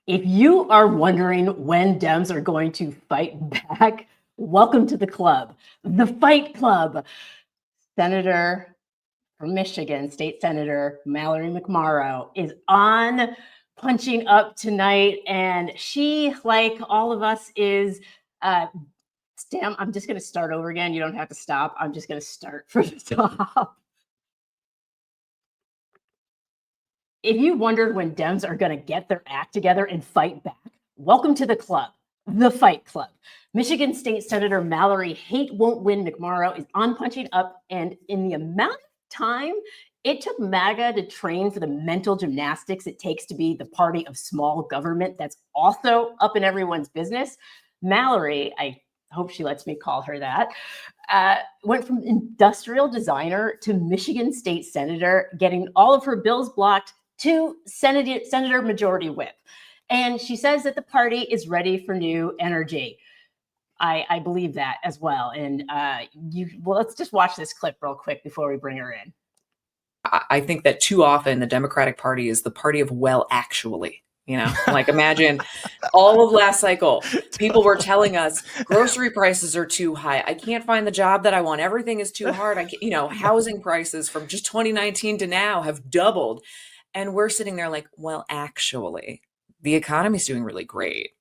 If you are wondering when Dems are going to fight back, welcome to the club, the Fight Club. Senator from Michigan, State Senator Mallory McMorrow is on Punching Up tonight, and she, like all of us, is Stam, I'm just going to start over again. You don't have to stop. I'm just going to start from the top. If you wondered when Dems are going to get their act together and fight back, welcome to the club, the Fight Club. Michigan State Senator Mallory Hate Won't Win McMorrow is on Punching Up, and in the amount of time it took MAGA to train for the mental gymnastics it takes to be the party of small government that's also up in everyone's business, Mallory, I hope she lets me call her that, went from industrial designer to Michigan State Senator, getting all of her bills blocked, to Senator Majority Whip. And she says that the party is ready for new energy. I believe that as well. And let's just watch this clip real quick before we bring her in. I think that too often the Democratic Party is the party of well, actually. Like imagine all of last cycle, people were telling us grocery prices are too high. I can't find the job that I want. Everything is too hard. Housing prices from just 2019 to now have doubled. And we're sitting there like, well, actually, the economy's doing really great,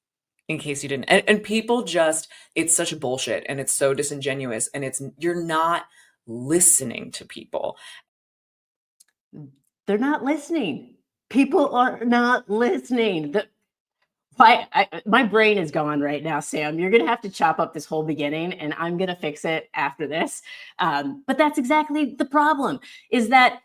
in case you didn't. And people just, it's such a bullshit and it's so disingenuous and you're not listening to people. They're not listening. People are not listening. My brain is gone right now, Sam. You're going to have to chop up this whole beginning and I'm going to fix it after this. But that's exactly the problem, is that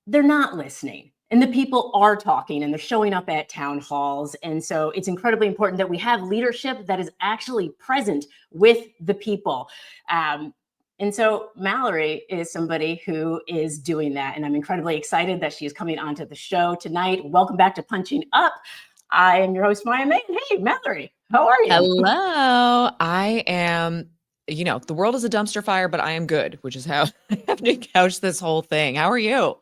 they're not listening. And the people are talking and they're showing up at town halls. And so it's incredibly important that we have leadership that is actually present with the people. And so Mallory is somebody who is doing that. And I'm incredibly excited that she is coming onto the show tonight. Welcome back to Punching Up. I am your host, Maya May. Hey, Mallory, how are you? Hello. I am, the world is a dumpster fire, but I am good, which is how I have to couch this whole thing. How are you?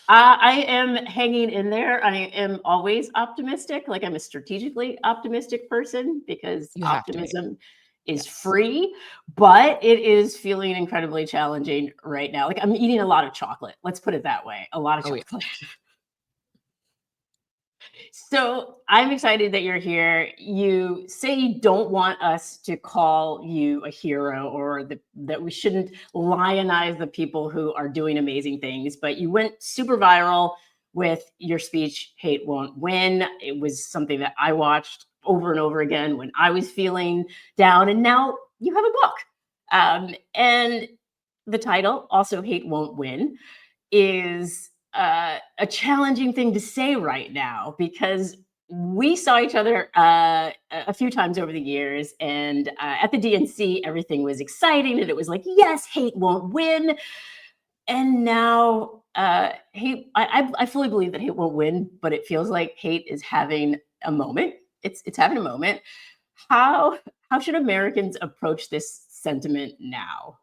I am hanging in there. I am always optimistic. Like I'm a strategically optimistic person because optimism is free, but it is feeling incredibly challenging right now. Like I'm eating a lot of chocolate. Let's put it that way. A lot of chocolate. Yeah. So I'm excited that you're here. You say you don't want us to call you a hero or that we shouldn't lionize the people who are doing amazing things, but you went super viral with your speech, Hate Won't Win. It was something that I watched over and over again when I was feeling down, and now you have a book. And the title, also Hate Won't Win, is a challenging thing to say right now because we saw each other a few times over the years, and at the DNC, everything was exciting, and it was like, yes, hate won't win. And now, hate, I fully believe that hate won't win, but it feels like hate is having a moment. It's having a moment. How should Americans approach this sentiment now?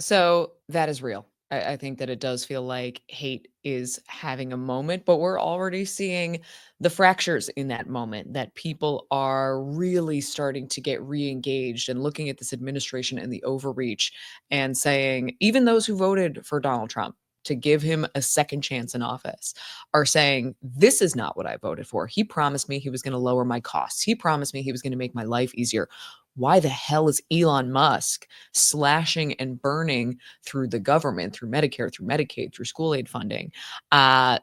So that is real. I think that it does feel like hate is having a moment, but we're already seeing the fractures in that moment, that people are really starting to get re-engaged and looking at this administration and the overreach and saying, even those who voted for Donald Trump to give him a second chance in office are saying, this is not what I voted for. He promised me he was going to lower my costs. He promised me he was going to make my life easier. Why the hell is Elon Musk slashing and burning through the government, through Medicare, through Medicaid, through school aid funding?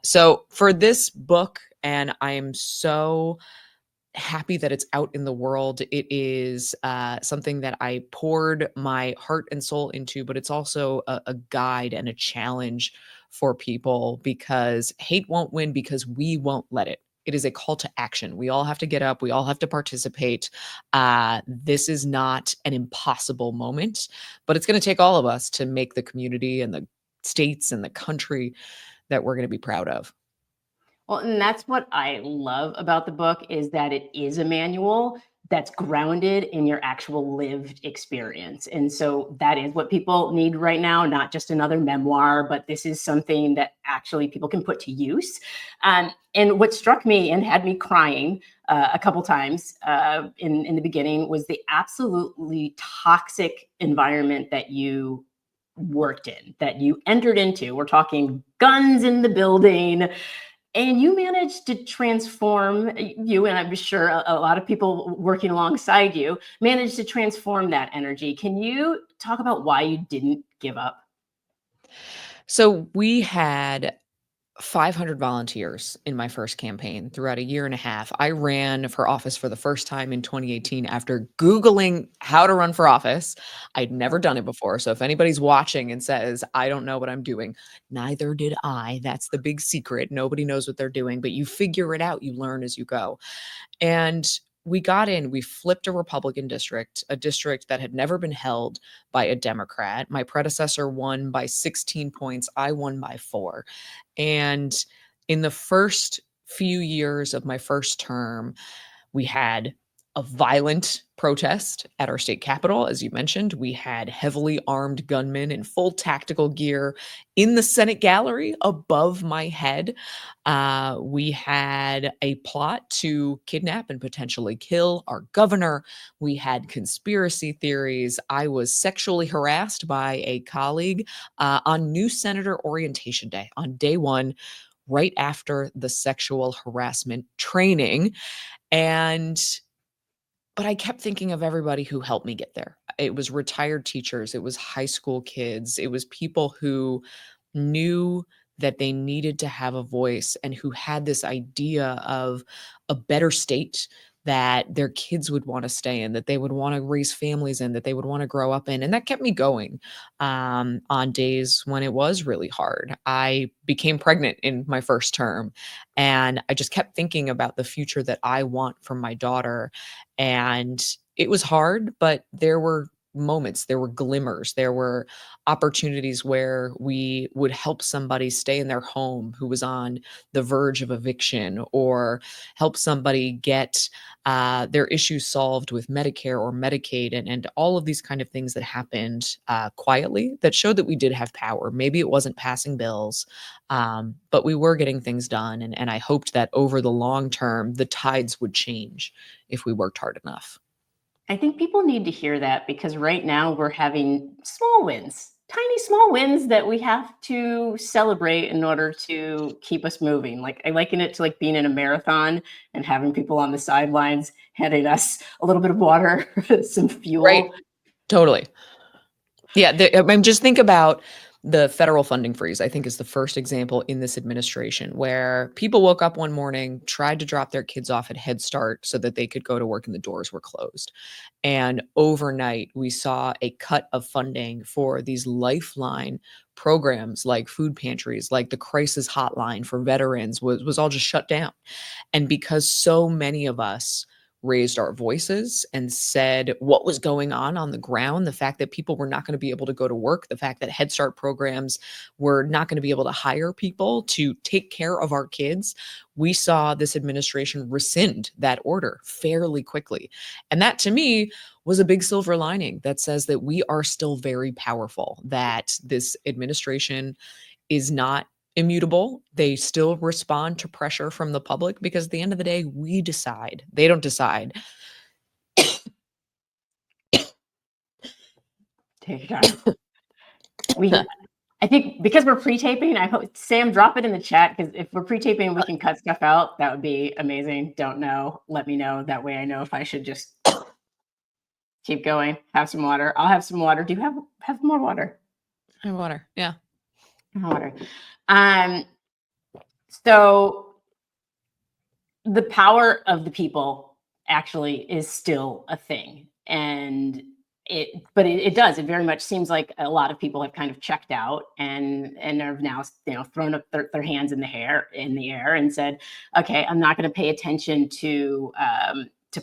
So for this book, and I am so happy that it's out in the world. It is something that I poured my heart and soul into, but it's also a guide and a challenge for people because hate won't win because we won't let it. It is a call to action. We all have to get up. We all have to participate. This is not an impossible moment, but it's going to take all of us to make the community and the states and the country that we're going to be proud of. Well, and that's what I love about the book is that it is a manual, that's grounded in your actual lived experience. And so that is what people need right now, not just another memoir, but this is something that actually people can put to use. And what struck me and had me crying a couple times in the beginning was the absolutely toxic environment that you worked in, that you entered into. We're talking guns in the building, and you managed to transform you, and I'm sure a lot of people working alongside you managed to transform that energy. Can you talk about why you didn't give up? So we had 500 volunteers in my first campaign throughout a year and a half. I ran for office for the first time in 2018 after Googling how to run for office. I'd never done it before. So if anybody's watching and says, I don't know what I'm doing, neither did I. That's the big secret. Nobody knows what they're doing, but you figure it out. You learn as you go. And we got in, we flipped a Republican district, a district that had never been held by a Democrat. My predecessor won by 16 points. I won by 4. And in the first few years of my first term, we had a violent protest at our state capitol. As you mentioned, we had heavily armed gunmen in full tactical gear in the Senate gallery above my head. We had a plot to kidnap and potentially kill our governor. We had conspiracy theories. I was sexually harassed by a colleague on new senator orientation day, on day one, right after the sexual harassment training. And but I kept thinking of everybody who helped me get there. It was retired teachers, it was high school kids, it was people who knew that they needed to have a voice and who had this idea of a better state that their kids would want to stay in, that they would want to raise families in, that they would want to grow up in. And that kept me going on days when it was really hard. I became pregnant in my first term, and I just kept thinking about the future that I want for my daughter. And it was hard, but there were moments, there were glimmers, there were opportunities where we would help somebody stay in their home who was on the verge of eviction, or help somebody get their issues solved with Medicare or Medicaid, and all of these kind of things that happened quietly that showed that we did have power. Maybe it wasn't passing bills, but we were getting things done. And I hoped that over the long term, the tides would change if we worked hard enough. I think people need to hear that because right now we're having small wins, tiny small wins that we have to celebrate in order to keep us moving. Like I liken it to like being in a marathon and having people on the sidelines handing us a little bit of water, some Right. fuel. Totally. Yeah, I mean, just think about the federal funding freeze, I think is the first example in this administration where people woke up one morning, tried to drop their kids off at Head Start so that they could go to work and the doors were closed. And overnight, we saw a cut of funding for these lifeline programs like food pantries, like the crisis hotline for veterans was all just shut down. And because so many of us raised our voices and said what was going on the ground, the fact that people were not going to be able to go to work, the fact that Head Start programs were not going to be able to hire people to take care of our kids, we saw this administration rescind that order fairly quickly. And that to me was a big silver lining that says that we are still very powerful, that this administration is not immutable. They still respond to pressure from the public because at the end of the day, we decide. They don't decide. Take your time. We I think because we're pre-taping, I hope Sam drop it in the chat because if we're pre-taping, we can cut stuff out. That would be amazing. Don't know. Let me know. That way I know if I should just keep going. Have some water. I'll have some water. Do you have more water? And water. Yeah. Water. Um, so the power of the people actually is still a thing. And it does. It very much seems like a lot of people have kind of checked out and are now, thrown up their hands in the air and said, okay, I'm not going to pay attention to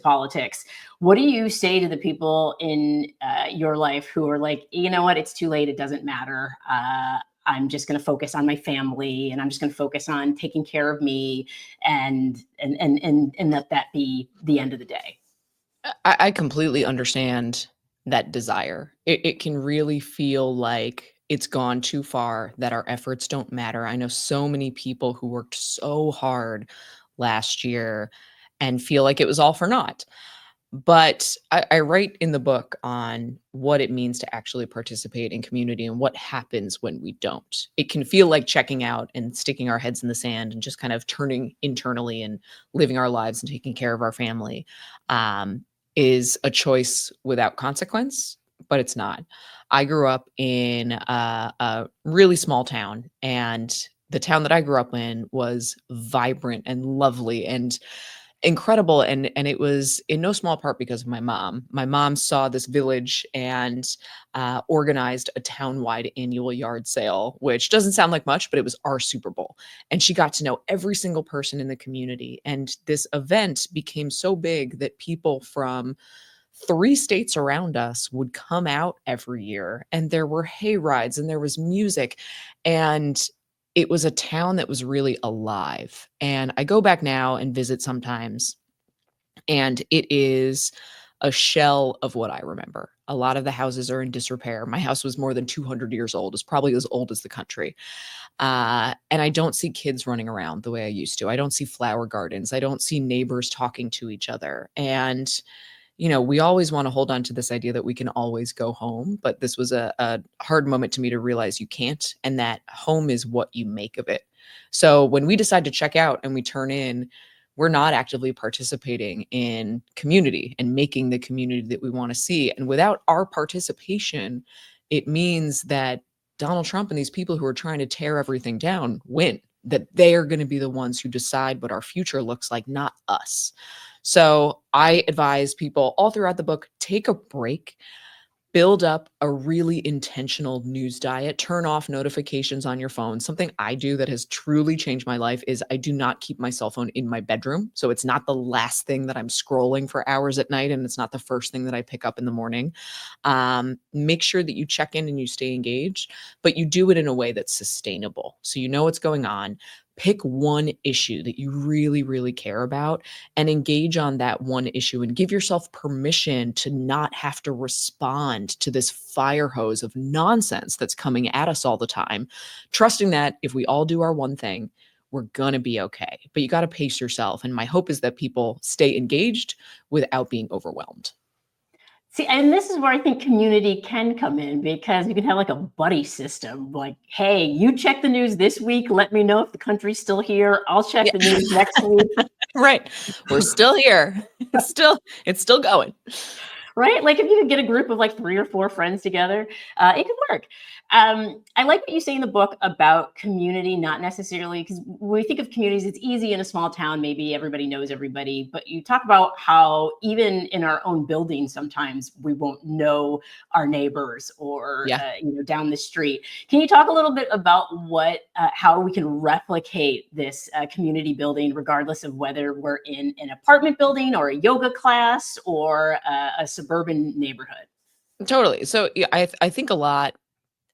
politics. What do you say to the people in your life who are like, you know what, it's too late. It doesn't matter. I'm just going to focus on my family and I'm just going to focus on taking care of me and let that be the end of the day. I completely understand that desire. It can really feel like it's gone too far, that our efforts don't matter. I know so many people who worked so hard last year and feel like it was all for naught. But I write in the book on what it means to actually participate in community and what happens when we don't. It can feel like checking out and sticking our heads in the sand and just kind of turning internally and living our lives and taking care of our family, um, is a choice without consequence, but it's not. I grew up in a really small town, and the town that I grew up in was vibrant and lovely and incredible, and it was in no small part because of my mom. My mom saw this village and organized a town-wide annual yard sale, which doesn't sound like much, but it was our Super Bowl. And she got to know every single person in the community. And this event became so big that people from 3 states around us would come out every year, and there were hay rides and there was music, and it was a town that was really alive. And I go back now and visit sometimes, and it is a shell of what I remember. A lot of the houses are in disrepair. My house was more than 200 years old. It's probably as old as the country. And I don't see kids running around the way I used to. I don't see flower gardens. I don't see neighbors talking to each other. And we always want to hold on to this idea that we can always go home, but this was a hard moment to me to realize you can't, and that home is what you make of it. So when we decide to check out and we turn in, we're not actively participating in community and making the community that we want to see. And without our participation, it means that Donald Trump and these people who are trying to tear everything down win, that they are going to be the ones who decide what our future looks like, not us. So I advise people all throughout the book, take a break, build up a really intentional news diet, turn off notifications on your phone. Something I do that has truly changed my life is I do not keep my cell phone in my bedroom. So it's not the last thing that I'm scrolling for hours at night, and it's not the first thing that I pick up in the morning. Make sure that you check in and you stay engaged, but you do it in a way that's sustainable. So you know what's going on. Pick one issue that you really, really care about and engage on that one issue, and give yourself permission to not have to respond to this fire hose of nonsense that's coming at us all the time, trusting that if we all do our one thing, we're going to be okay. But you got to pace yourself. And my hope is that people stay engaged without being overwhelmed. See, and this is where I think community can come in, because you can have like a buddy system. Like, hey, you check the news this week. Let me know if the country's still here. I'll check Yeah. the news next week. Right. We're still here. It's still going. Right? Like if you could get a group of like 3 or 4 friends together, it could work. I like what you say in the book about community, not necessarily, because when we think of communities, it's easy in a small town. Maybe everybody knows everybody, but you talk about how even in our own building, sometimes we won't know our neighbors or, Yeah. down the street. Can you talk a little bit about how we can replicate this community building, regardless of whether we're in an apartment building or a yoga class or a suburban neighborhood? Totally. So yeah, I think a lot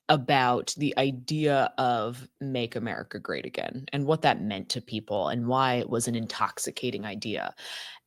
about the idea of make America great again and what that meant to people and why it was an intoxicating idea.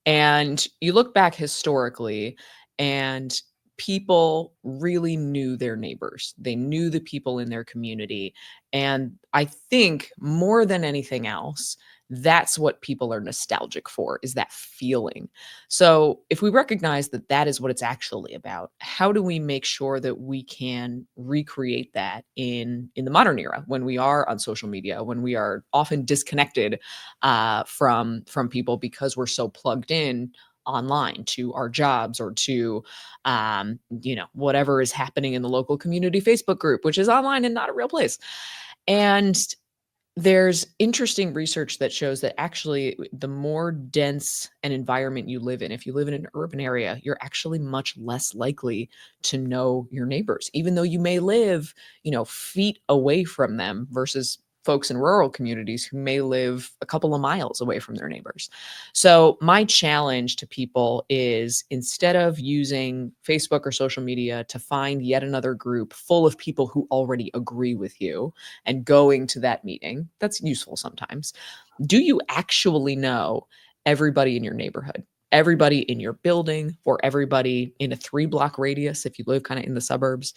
And you look back historically, and people really knew their neighbors. They knew the people in their community. And I think more than anything else, that's what people are nostalgic for, is that feeling. So if we recognize that that is what it's actually about, how do we make sure that we can recreate that in the modern era, when we are on social media, when we are often disconnected from people because we're so plugged in online to our jobs or to whatever is happening in the local community Facebook group, which is online and not a real place. And there's interesting research that shows that actually the more dense an environment you live in, if you live in an urban area, you're actually much less likely to know your neighbors, even though you may live, feet away from them, versus folks in rural communities who may live a couple of miles away from their neighbors. So my challenge to people is, instead of using Facebook or social media to find yet another group full of people who already agree with you and going to that meeting, that's useful sometimes. Do you actually know everybody in your neighborhood? everybody in your building or everybody in a 3-block radius if you live kind of in the suburbs.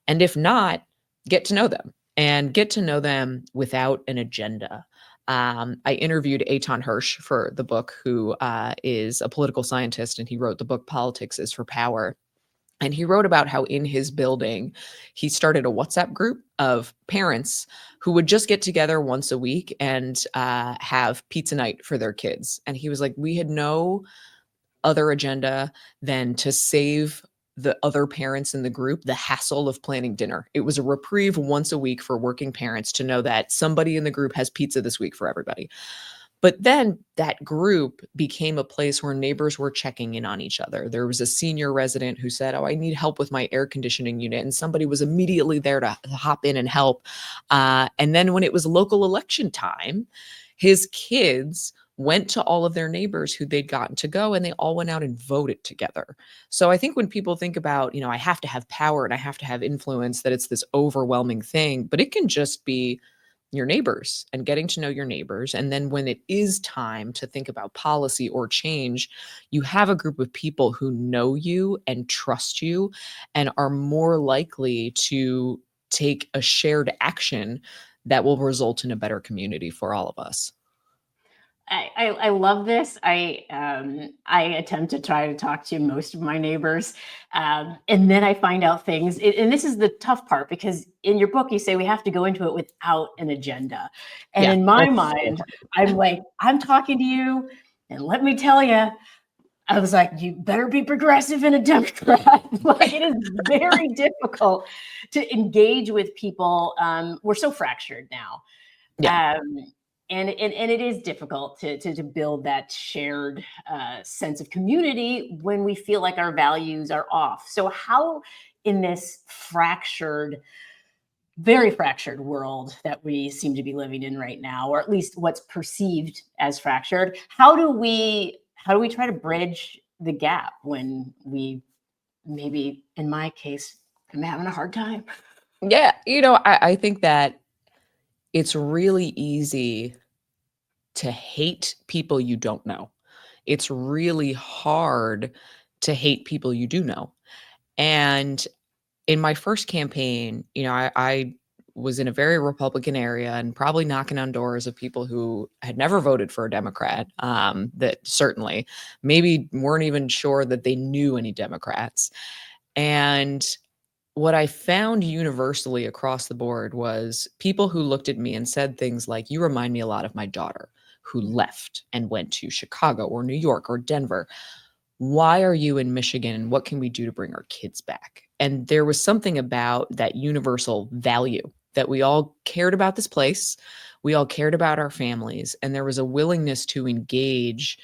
And if not, get to know them and get to know them without an agenda. I interviewed Eitan Hirsch for the book, who is a political scientist, and he wrote the book Politics is for Power. And he wrote about how in his building, he started a WhatsApp group of parents who would just get together once a week and have pizza night for their kids. And he was like, we had no other agenda than to save the other parents in the group the hassle of planning dinner. It was a reprieve once a week for working parents to know that somebody in the group has pizza this week for everybody. But then that group became a place where neighbors were checking in on each other. There was a senior resident who said, oh, I need help with my air conditioning unit. And somebody was immediately there to hop in and help. And then when it was local election time, his kids went to all of their neighbors who they'd gotten to go, and they all went out and voted together. So I think when people think about, I have to have power and I have to have influence, that it's this overwhelming thing, but it can just be your neighbors and getting to know your neighbors. And then when it is time to think about policy or change, you have a group of people who know you and trust you and are more likely to take a shared action that will result in a better community for all of us. I love this. I attempt to try to talk to most of my neighbors, and then I find out things. And this is the tough part, because in your book you say we have to go into it without an agenda. And Yeah. in my mind, I'm like, I'm talking to you, and let me tell you, I was like, you better be progressive and a Democrat. Like, it is very difficult to engage with people. We're so fractured now. Yeah. And it is difficult to build that shared sense of community when we feel like our values are off. So how, in this very fractured world that we seem to be living in right now, or at least what's perceived as fractured, how do we try to bridge the gap when we, maybe in my case, I'm having a hard time? Yeah. I think that it's really easy to hate people you don't know. It's really hard to hate people you do know. And in my first campaign, I was in a very Republican area and probably knocking on doors of people who had never voted for a Democrat, that certainly maybe weren't even sure that they knew any Democrats. And what I found universally across the board was people who looked at me and said things like, you remind me a lot of my daughter who left and went to Chicago or New York or Denver. Why are you in Michigan? What can we do to bring our kids back? And there was something about that universal value that we all cared about this place. We all cared about our families. And there was a willingness to engage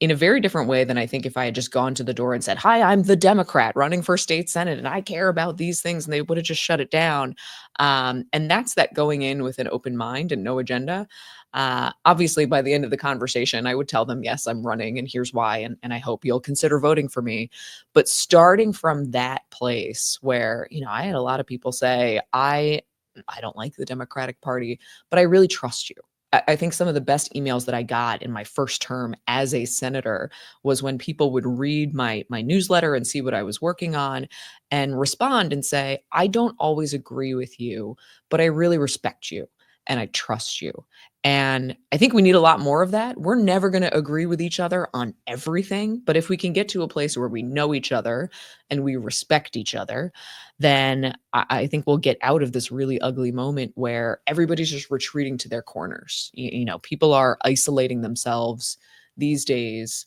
in a very different way than I think if I had just gone to the door and said, hi, I'm the Democrat running for state Senate and I care about these things, and they would have just shut it down. And that's that going in with an open mind and no agenda. Obviously, by the end of the conversation, I would tell them, yes, I'm running and here's why. And I hope you'll consider voting for me. But starting from that place where, I had a lot of people say, I don't like the Democratic Party, but I really trust you. I think some of the best emails that I got in my first term as a senator was when people would read my newsletter and see what I was working on and respond and say, I don't always agree with you, but I really respect you and I trust you. And I think we need a lot more of that. We're never going to agree with each other on everything, but if we can get to a place where we know each other and we respect each other, then I think we'll get out of this really ugly moment where everybody's just retreating to their corners. People are isolating themselves these days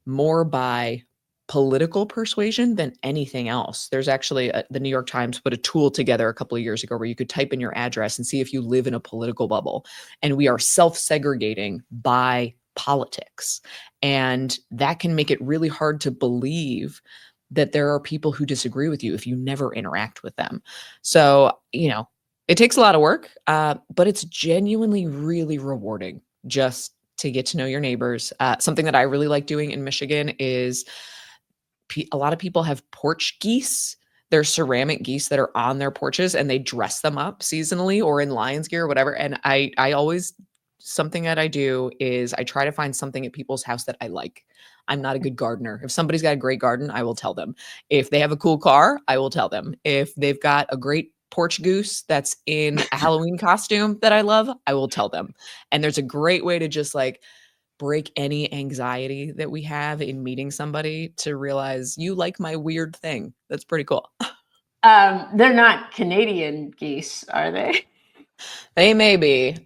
more by political persuasion than anything else. There's actually the New York Times put a tool together a couple of years ago where you could type in your address and see if you live in a political bubble. And we are self-segregating by politics. And that can make it really hard to believe that there are people who disagree with you if you never interact with them. So, it takes a lot of work, but it's genuinely really rewarding just to get to know your neighbors. Something that I really like doing in Michigan is a lot of people have porch geese. They're ceramic geese that are on their porches and they dress them up seasonally or in lion's gear or whatever. And I always something that I do is I try to find something at people's house that I like. I'm not a good gardener. If somebody's got a great garden, I will tell them. If they have a cool car, I will tell them. If they've got a great porch goose that's in a Halloween costume that I love, I will tell them. And there's a great way to just like break any anxiety that we have in meeting somebody to realize you like my weird thing. That's pretty cool. They're not Canadian geese, are they? They may be.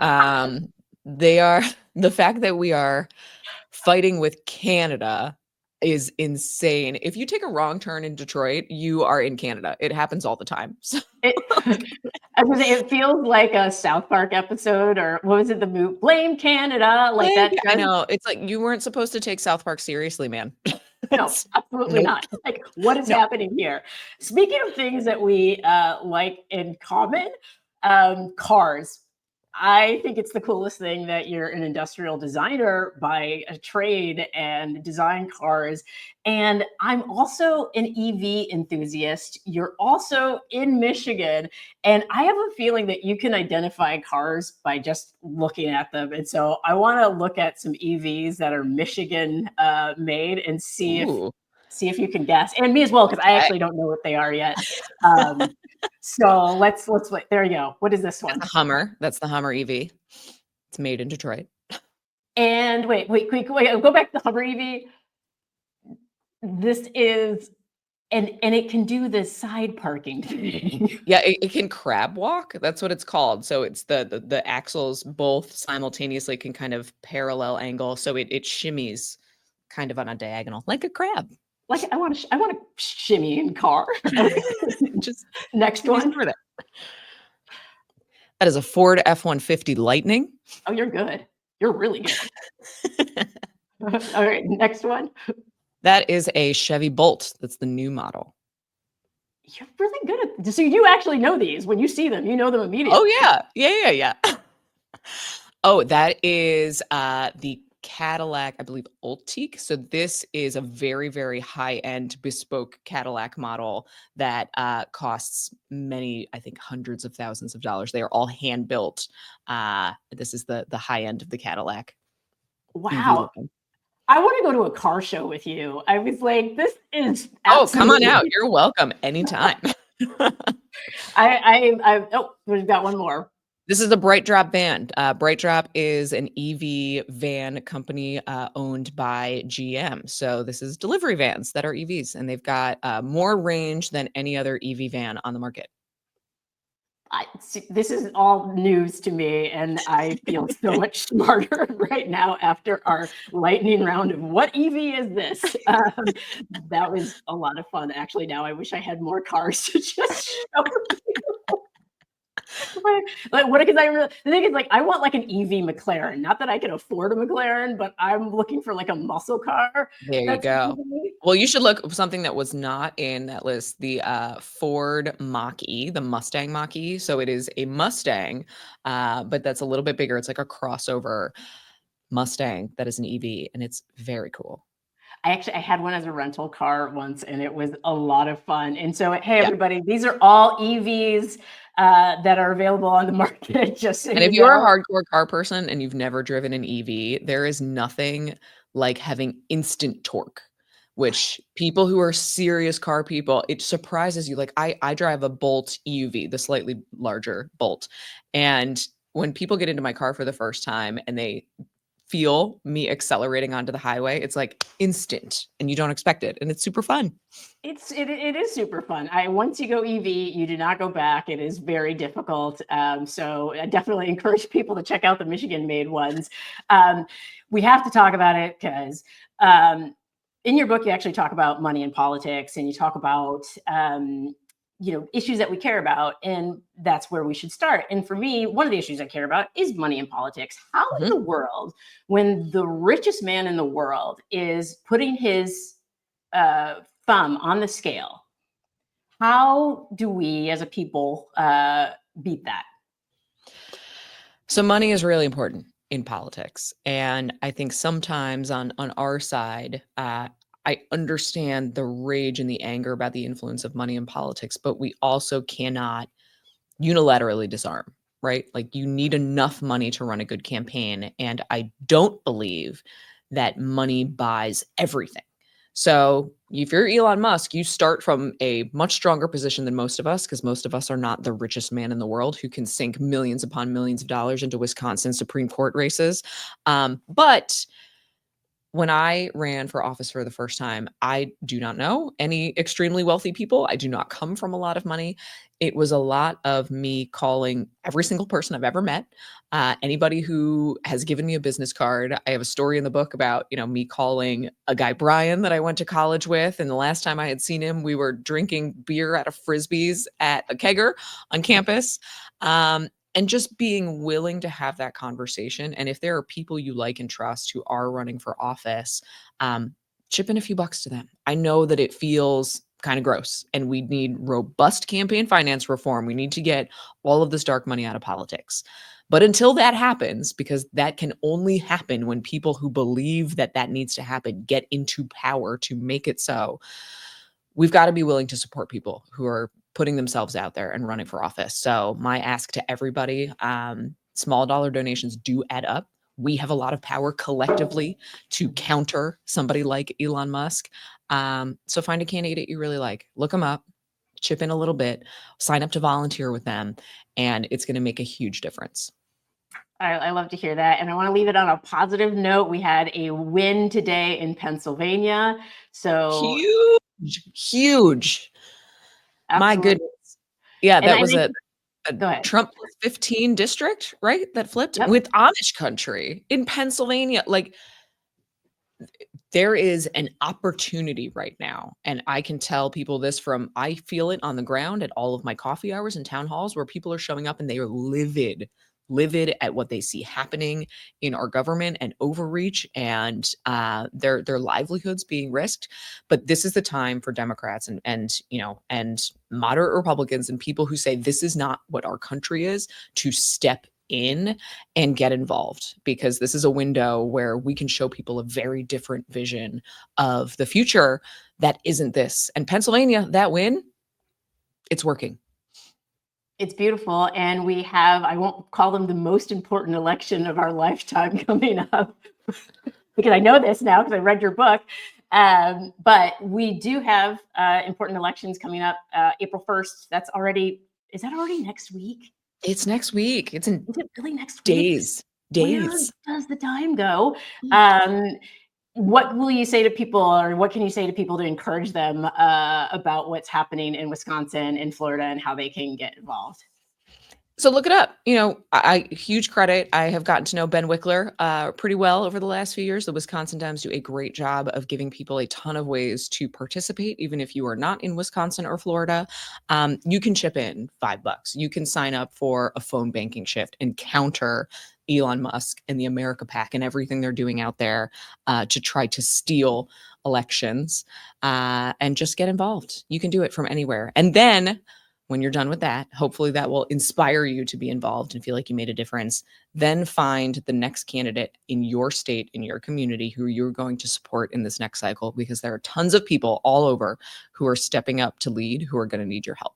They are. The fact that we are fighting with Canada is insane. If you take a wrong turn in Detroit, you are in Canada. It happens all the time. So, It, I was gonna say, it feels like a South Park episode, or what was it? The movie Blame Canada, like that. I know. It's like you weren't supposed to take South Park seriously, man. No, absolutely Nope. not. Like, what is No. happening here? Speaking of things that we like in common, cars. I think it's the coolest thing that you're an industrial designer by a trade and design cars. And I'm also an EV enthusiast. You're also in Michigan. And I have a feeling that you can identify cars by just looking at them. And so I want to look at some EVs that are Michigan made and see Ooh. if you can guess, and me as well, because I Okay. actually don't know what they are yet. So let's wait. There you go. What is this one? That's a Hummer. That's the Hummer EV. It's made in Detroit. And wait, go back to the Hummer EV. This is and it can do the side parking thing. Yeah, it can crab walk. That's what it's called. So it's the axles both simultaneously can kind of parallel angle. So it shimmies kind of on a diagonal, like a crab. Like I want to shimmy in car. Okay. Just Next shimmies one. over there. That is a Ford F-150 Lightning. Oh, you're good. You're really good. All right, next one. That is a Chevy Bolt. That's the new model. You're really good at this. So you actually know these. When you see them, you know them immediately. Oh yeah. Oh, that is the Cadillac, I believe, Ultique. So this is a very, very high-end bespoke Cadillac model that costs many, I think, hundreds of thousands of dollars. They are all hand built. This is the high end of the Cadillac. Wow. I want to go to a car show with you. I was like, this is Oh, come on absolutely. out. You're welcome anytime. We've got one more. This is a Bright Drop van. Bright Drop is an EV van company owned by GM. So this is delivery vans that are EVs, and they've got more range than any other EV van on the market. This is all news to me, and I feel so much smarter right now after our lightning round of what EV is this? That was a lot of fun. Actually, now I wish I had more cars to just show you. Like what? Because the thing is, like, I want like an EV McLaren. Not that I can afford a McLaren, but I'm looking for like a muscle car. There you go. Well, you should look something that was not in that list, the Ford Mach-E, the Mustang Mach-E. So it is a Mustang, but that's a little bit bigger. It's like a crossover Mustang that is an EV, and it's very cool. I had one as a rental car once, and it was a lot of fun. And so, hey, Yeah. everybody, these are all EVs that are available on the market. Just so and if you're a hardcore car person and you've never driven an EV, there is nothing like having instant torque, which people who are serious car people, it surprises you. Like I drive a Bolt EUV, the slightly larger Bolt. And when people get into my car for the first time and they feel me accelerating onto the highway, it's like instant and you don't expect it. And it's super fun. It is super fun. Once you go EV, you do not go back. It is very difficult. So I definitely encourage people to check out the Michigan-made ones. We have to talk about it because in your book, you actually talk about money and politics, and you talk about issues that we care about, and that's where we should start. And for me, one of the issues I care about is money and politics. How in the world, when the richest man in the world is putting his thumb on the scale, how do we as a people beat that? So money is really important in politics. And I think sometimes on our side, I understand the rage and the anger about the influence of money in politics, but we also cannot unilaterally disarm, right? Like you need enough money to run a good campaign. And I don't believe that money buys everything. So if you're Elon Musk, you start from a much stronger position than most of us, because most of us are not the richest man in the world who can sink millions upon millions of dollars into Wisconsin Supreme Court races. But when I ran for office for the first time, I do not know any extremely wealthy people. I do not come from a lot of money. It was a lot of me calling every single person I've ever met, anybody who has given me a business card. I have a story in the book about, me calling a guy, Brian, that I went to college with. And the last time I had seen him, we were drinking beer out of Frisbees at a kegger on campus. And just being willing to have that conversation. And if there are people you like and trust who are running for office, chip in a few bucks to them. I know that it feels kind of gross, and we need robust campaign finance reform. We need to get all of this dark money out of politics. But until that happens, because that can only happen when people who believe that that needs to happen get into power to make it so, we've got to be willing to support people who are putting themselves out there and running for office. So my ask to everybody, small dollar donations do add up. We have a lot of power collectively to counter somebody like Elon Musk. So find a candidate you really like, look them up, chip in a little bit, sign up to volunteer with them, and it's going to make a huge difference. I love to hear that. And I want to leave it on a positive note. We had a win today in Pennsylvania. So huge. My absolutely. goodness. Yeah, And that I was think, a go ahead. Trump plus 15 district, right? That flipped Yep. with Amish country in Pennsylvania. Like there is an opportunity right now. And I can tell people this from, I feel it on the ground at all of my coffee hours and town halls where people are showing up and they are livid at what they see happening in our government and overreach and their livelihoods being risked. But this is the time for Democrats and moderate Republicans and people who say this is not what our country is to step in and get involved, because this is a window where we can show people a very different vision of the future that isn't this. And Pennsylvania, that win, it's working. It's beautiful. And we have, I won't call them the most important election of our lifetime coming up because I know this now because I read your book. But we do have important elections coming up April 1st. Is that already next week? It's next week. Is it really next days? week? Where does the time go? What will you say to people, or what can you say to people to encourage them about what's happening in Wisconsin and Florida and how they can get involved? So look it up. I huge credit. I have gotten to know Ben Wickler pretty well over the last few years. The Wisconsin Times do a great job of giving people a ton of ways to participate, even if you are not in Wisconsin or Florida. You can chip in $5. You can sign up for a phone banking shift and counter Elon Musk and the America PAC and everything they're doing out there to try to steal elections and just get involved. You can do it from anywhere. And then when you're done with that, hopefully that will inspire you to be involved and feel like you made a difference. Then find the next candidate in your state, in your community, who you're going to support in this next cycle, because there are tons of people all over who are stepping up to lead, who are going to need your help.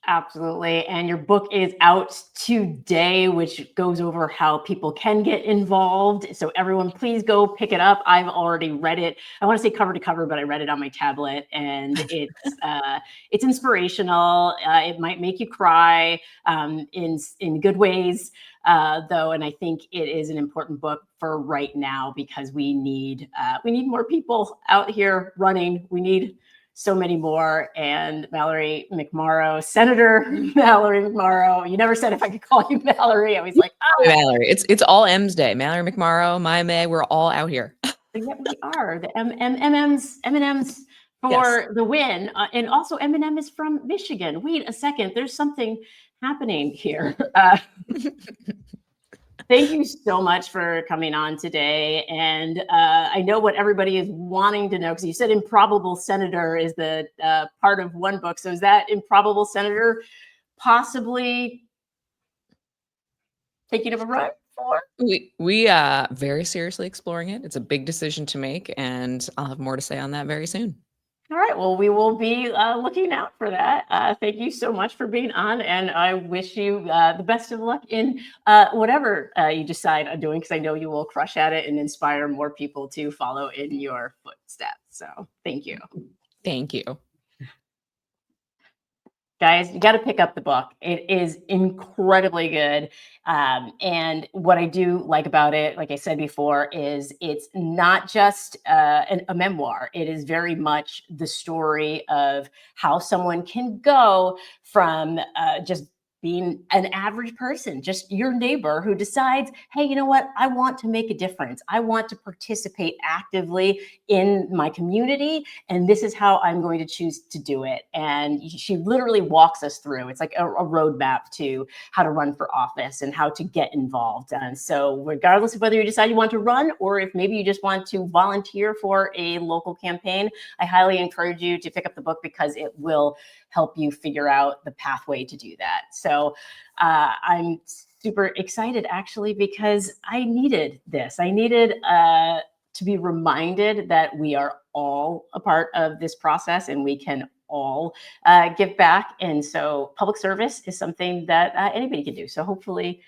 Absolutely. And your book is out today, which goes over how people can get involved. So everyone, please go pick it up. I've already read it. I want to say cover to cover, but I read it on my tablet, and it's inspirational. It might make you cry in good ways, though. And I think it is an important book for right now, because we need more people out here running. We need so many more. And Mallory McMorrow, Senator Mallory McMorrow. You never said if I could call you Mallory. I was like, oh, Mallory. It's all M's day. Mallory McMorrow, Maya May, we're all out here. And yet we are the M&Ms for the win. And also Eminem is from Michigan. Wait a second. There's something happening here. Thank you so much for coming on today. And I know what everybody is wanting to know, because you said Improbable Senator is the part of one book. So is that Improbable Senator possibly thinking of a run for? We very seriously exploring it. It's a big decision to make, and I'll have more to say on that very soon. All right. Well, we will be looking out for that. Thank you so much for being on. And I wish you the best of luck in whatever you decide on doing, because I know you will crush at it and inspire more people to follow in your footsteps. So thank you. Thank you. Guys, you got to pick up the book. It is incredibly good. And what I do like about it, like I said before, is it's not just a memoir. It is very much the story of how someone can go from just being an average person, just your neighbor who decides, hey, you know what? I want to make a difference. I want to participate actively in my community, and this is how I'm going to choose to do it. And she literally walks us through. It's like a roadmap to how to run for office and how to get involved. And so regardless of whether you decide you want to run or if maybe you just want to volunteer for a local campaign, I highly encourage you to pick up the book, because it will help you figure out the pathway to do that. So I'm super excited, actually, because I needed this. I needed to be reminded that we are all a part of this process and we can all give back. And so public service is something that anybody can do. So hopefully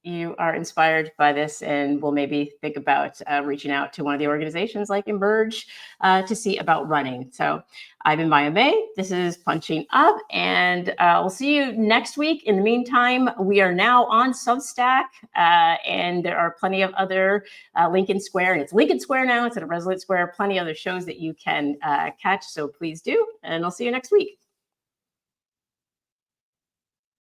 you are inspired by this and will maybe think about reaching out to one of the organizations like Emerge to see about running. So I've been Maya May. This is Punching Up, and we'll see you next week. In the meantime, we are now on Substack, and there are plenty of other Lincoln Square, and it's Lincoln Square now instead of Resolute Square, plenty of other shows that you can catch. So please do, and I'll see you next week.